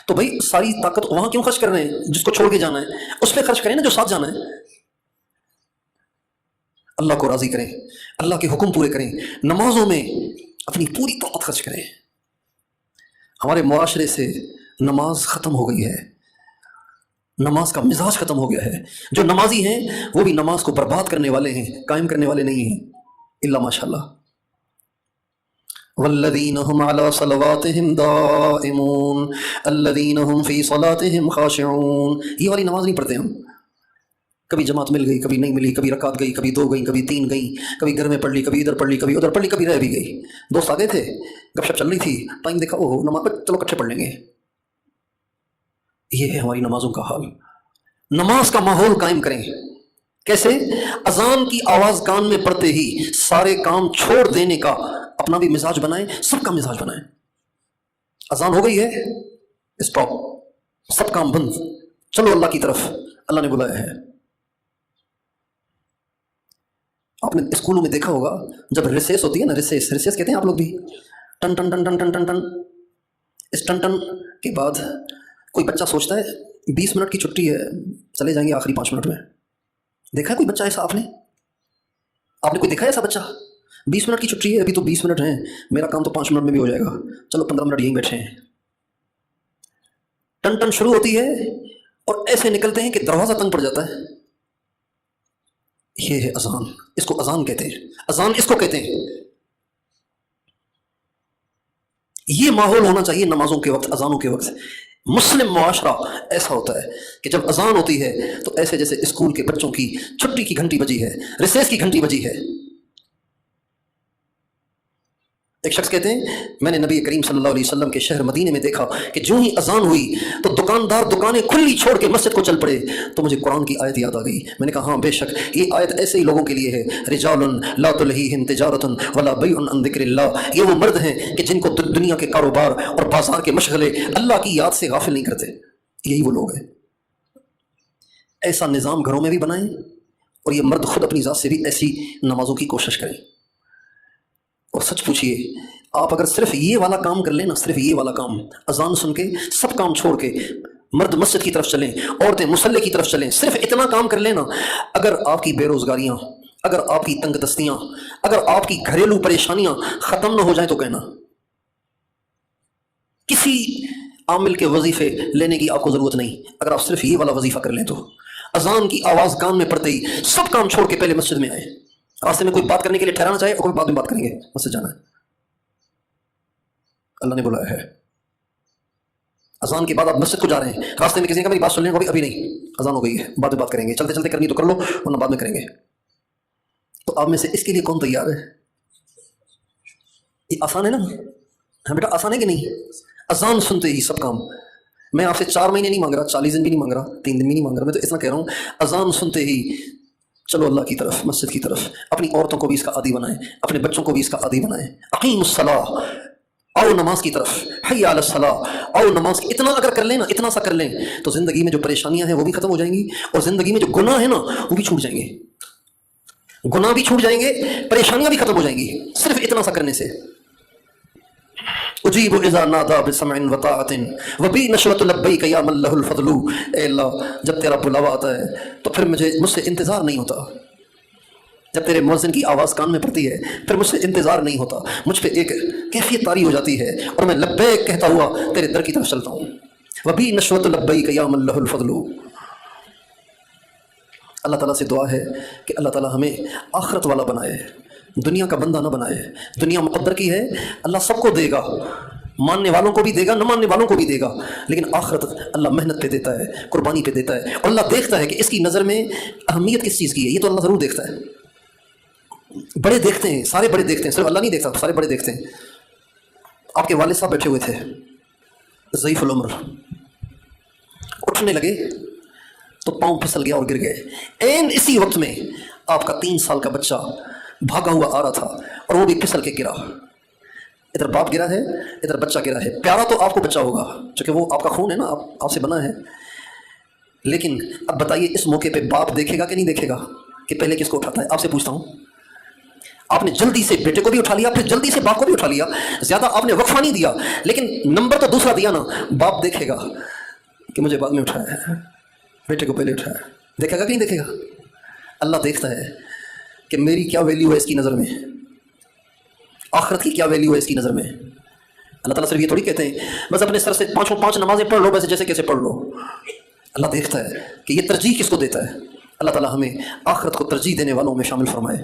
تو بھائی ساری طاقت وہاں کیوں خرچ کر رہے ہیں جس کو چھوڑ کے جانا ہے؟ اس پہ خرچ کریں نا جو ساتھ جانا ہے. اللہ کو راضی کریں، اللہ کے حکم پورے کریں، نمازوں میں اپنی پوری طاقت خرچ کریں. ہمارے معاشرے سے نماز ختم ہو گئی ہے، نماز کا مزاج ختم ہو گیا ہے. جو نمازی ہیں وہ بھی نماز کو برباد کرنے والے ہیں، قائم کرنے والے نہیں ہیں الا ماشاء اللہ. والذین هم علی صلواتهم دائمون الذین هم فی صلاتهم خاشعون. یہ والی نماز نہیں پڑھتے ہم. کبھی جماعت مل گئی، کبھی نہیں ملی، کبھی رکعت گئی، کبھی 2 گئی، کبھی 3 گئی، کبھی گھر میں پڑھ لی، کبھی ادھر پڑھ لی، کبھی ادھر پڑھ لی، کبھی رہ بھی گئی. دوست آ گئے تھے، گپ شپ چل رہی تھی، ٹائم دیکھا اوہ نماز پڑھ، چلو اکٹھے پڑھ لیں گے. یہ ہے ہماری نمازوں کا حال. نماز کا ماحول قائم کریں. کیسے؟ اذان کی آواز کان میں پڑتے ہی سارے کام چھوڑ دینے کا اپنا بھی مزاج بنائیں، سب کا مزاج بنائیں. اذان ہو گئی ہے، اسٹاپ، سب کام بند، چلو اللہ کی طرف، اللہ نے بلایا ہے. آپ نے اسکولوں میں دیکھا ہوگا جب ریسیس ہوتی ہے نا، ریسیس کہتے ہیں آپ لوگ بھی، ٹن ٹن ٹن ٹن ٹن ٹن ٹن. اس ٹن ٹن کے بعد کوئی بچہ سوچتا ہے 20 منٹ کی چھٹی ہے، چلے جائیں گے آخری 5 منٹ میں. دیکھا ہے کوئی بچہ ایسا؟ آپ نے کوئی دیکھا ہے ایسا بچہ؟ 20 منٹ کی چھٹی ہے، ابھی تو 20 منٹ ہیں، میرا کام تو 5 منٹ میں بھی ہو جائے گا، چلو 15 منٹ یہیں بیٹھے ہیں. ٹن ٹن شروع ہوتی ہے اور ایسے نکلتے ہیں کہ دروازہ تنگ پڑ جاتا ہے. یہ ہے اذان، اس کو اذان کہتے ہیں، اذان اس کو کہتے ہیں. یہ ماحول ہونا چاہیے نمازوں کے وقت، اذانوں کے وقت. مسلم معاشرہ ایسا ہوتا ہے کہ جب اذان ہوتی ہے تو ایسے جیسے اسکول کے بچوں کی چھٹی کی گھنٹی بجی ہے، ریسیس کی گھنٹی بجی ہے. ایک شخص کہتے ہیں میں نے نبی کریم صلی اللہ علیہ وسلم کے شہر مدینے میں دیکھا کہ جو ہی اذان ہوئی تو دکاندار دکانیں کھلی چھوڑ کے مسجد کو چل پڑے. تو مجھے قرآن کی آیت یاد آ گئی. میں نے کہا ہاں بے شک یہ آیت ایسے ہی لوگوں کے لیے ہے. رجال لا تلہیہم تجارۃ ولا بیع عن ذکر اللہ. یہ وہ مرد ہیں کہ جن کو دنیا کے کاروبار اور بازار کے مشغلے اللہ کی یاد سے غافل نہیں کرتے. یہی وہ لوگ ہیں. ایسا نظام گھروں میں بھی بنائیں اور یہ مرد خود اپنی ذات سے بھی ایسی نمازوں کی کوشش کریں. اور سچ پوچھئے آپ اگر صرف یہ والا کام کر لیں نا، صرف یہ والا کام، اذان سن کے سب کام چھوڑ کے مرد مسجد کی طرف چلیں، عورتیں مصلی کی طرف چلیں، صرف اتنا کام کر لیں نا، اگر آپ کی بے روزگاریاں، اگر آپ کی تنگ دستیاں، اگر آپ کی گھریلو پریشانیاں ختم نہ ہو جائیں تو کہنا. کسی عامل کے وظیفے لینے کی آپ کو ضرورت نہیں. اگر آپ صرف یہ والا وظیفہ کر لیں تو اذان کی آواز کان میں پڑتے ہی سب کام چھوڑ کے پہلے مسجد میں آئیں. راستے میں کوئی بات کرنے کے لیے ٹھہرانا چاہے اور کوئی بعد میں بات کریں گے، مسجد جانا ہے، اللہ نے بلایا ہے. اذان کے بعد آپ مسجد کو جا رہے ہیں، راستے میں کسی نے کہا میری بات سن لیں، ابھی نہیں، اذان ہو گئی ہے، بعد میں بات کریں گے، چلتے چلتے کرنی تو کر لو ورنہ بعد میں کریں گے. تو آپ میں سے اس کے لیے کون تیار ہے؟ یہ آسان ہے نا؟ ہاں بیٹا آسان ہے کہ نہیں؟ اذان سنتے ہی سب کام. میں آپ سے 4 مہینے نہیں مانگ رہا، 40 دن بھی نہیں مانگ رہا، 3 دن بھی نہیں مانگ رہا، میں تو اتنا کہہ رہا ہوں اذان سنتے ہی چلو اللہ کی طرف، مسجد کی طرف. اپنی عورتوں کو بھی اس کا عادی بنائیں، اپنے بچوں کو بھی اس کا عادی بنائیں. اقیم الصلاۃ، آؤ نماز کی طرف، حی علی الصلاۃ، آؤ نماز کی. اتنا اگر کر لیں نا، اتنا سا کر لیں تو زندگی میں جو پریشانیاں ہیں وہ بھی ختم ہو جائیں گی، اور زندگی میں جو گناہ ہیں نا وہ بھی چھوٹ جائیں گے. گناہ بھی چھوٹ جائیں گے، پریشانیاں بھی ختم ہو جائیں گی صرف اتنا سا کرنے سے. اجیب اذا نادا بسمع وطاعت وبی نشوۃ لبیک یا من لہ الفضل. اے اللہ جب تیرا بلاوا آتا ہے تو پھر مجھ سے انتظار نہیں ہوتا. جب تیرے مؤذن کی آواز کان میں پڑتی ہے پھر مجھ سے انتظار نہیں ہوتا، مجھ پہ ایک کیفیت طاری ہو جاتی ہے اور میں لبیک کہتا ہوا تیرے در کی طرف چلتا ہوں. وبی نشوۃ لبیک یا من لہ الفضل. اللہ تعالیٰ سے دعا ہے کہ اللہ تعالیٰ ہمیں آخرت والا بنائے، دنیا کا بندہ نہ بنائے. دنیا مقدر کی ہے، اللہ سب کو دے گا، ماننے والوں کو بھی دے گا، نہ ماننے والوں کو بھی دے گا، لیکن آخرت اللہ محنت پہ دیتا ہے، قربانی پہ دیتا ہے. اور اللہ دیکھتا ہے کہ اس کی نظر میں اہمیت کس چیز کی ہے. یہ تو اللہ ضرور دیکھتا ہے. بڑے دیکھتے ہیں، سارے بڑے دیکھتے ہیں، صرف اللہ نہیں دیکھتا، سارے بڑے دیکھتے ہیں. آپ کے والد صاحب بیٹھے ہوئے تھے ضعیف العمر، اٹھنے لگے تو پاؤں پھسل گیا اور گر گئے. این اسی وقت میں آپ کا 3 سال کا بچہ بھاگا ہوا آ رہا تھا اور وہ بھی پھسل کے گرا. ادھر باپ گرا ہے، ادھر بچہ گرا ہے. پیارا تو آپ کو بچہ ہوگا چونکہ وہ آپ کا خون ہے نا، آپ سے بنا ہے. لیکن اب بتائیے اس موقع پہ باپ دیکھے گا کہ نہیں دیکھے گا کہ پہلے کس کو اٹھاتا ہے؟ آپ سے پوچھتا ہوں. آپ نے جلدی سے بیٹے کو بھی اٹھا لیا، پھر جلدی سے باپ کو بھی اٹھا لیا، زیادہ آپ نے وقفہ نہیں دیا، لیکن نمبر تو دوسرا دیا نا، باپ دیکھے گا کہ مجھے بعد میں اٹھایا ہے، بیٹے کو پہلے اٹھایا، دیکھے گا کہ نہیں دیکھے گا؟ اللہ دیکھتا ہے کہ میری کیا ویلیو ہے اس کی نظر میں، آخرت کی کیا ویلیو ہے اس کی نظر میں۔ اللہ تعالیٰ صرف یہ تھوڑی کہتے ہیں بس اپنے سر سے پانچ نمازیں پڑھ لو، جیسے کیسے پڑھ لو۔ اللہ دیکھتا ہے کہ یہ ترجیح کس کو دیتا ہے۔ اللہ تعالیٰ ہمیں آخرت کو ترجیح دینے والوں میں شامل فرمائے۔